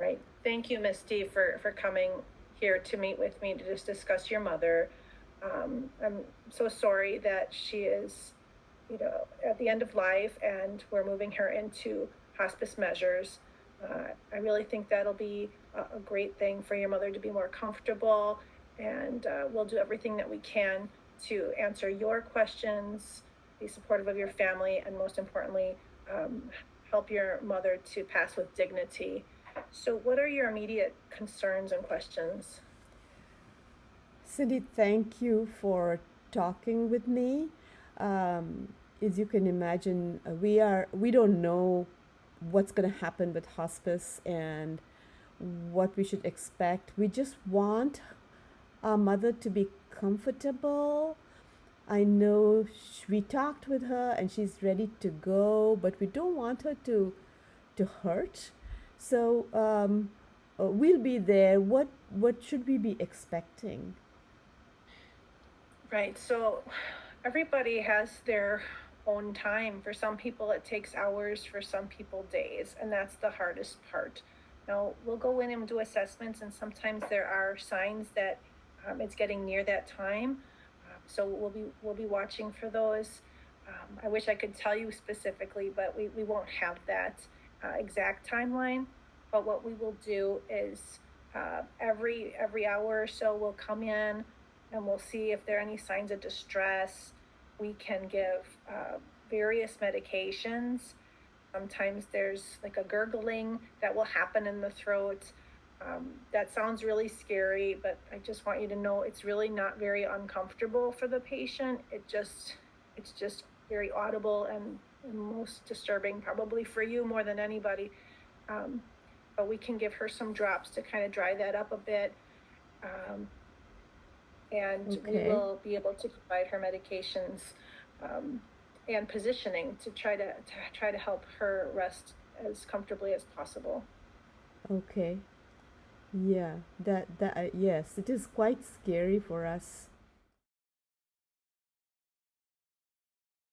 Right. Thank you, Misty, for coming here to meet with me to just discuss your mother. I'm so sorry that she is, at the end of life and we're moving her into hospice measures. I really think that'll be a great thing for your mother to be more comfortable, and we'll do everything that we can to answer your questions, be supportive of your family, and most importantly, um, help your mother to pass with dignity. So, what are your immediate concerns and questions? Cindy, thank you for talking with me. Um, as you can imagine, we don't know what's going to happen with hospice and what we should expect. We just want our mother to be comfortable. I know we talked with her and she's ready to go, but we don't want her to hurt. So we'll be there. What should we be expecting? Right. So, everybody has their own time. For some people, it takes hours, for some people, days, and that's the hardest part. Now, we'll go in and do assessments, and sometimes there are signs that it's getting near that time. So we'll be watching for those. I wish I could tell you specifically, but we won't have that exact timeline. But what we will do is every hour or so we'll come in and we'll see if there are any signs of distress. We can give various medications. Sometimes there's like a gurgling that will happen in the throat. That sounds really scary, but I just want you to know it's really not very uncomfortable for the patient. It's just very audible and most disturbing, probably for you more than anybody. Um, but we can give her some drops to kind of dry that up a bit. Um, and we Okay. will be able to provide her medications um, and positioning to try to help her rest as comfortably as possible. Okay. Yeah, that yes, it is quite scary for us.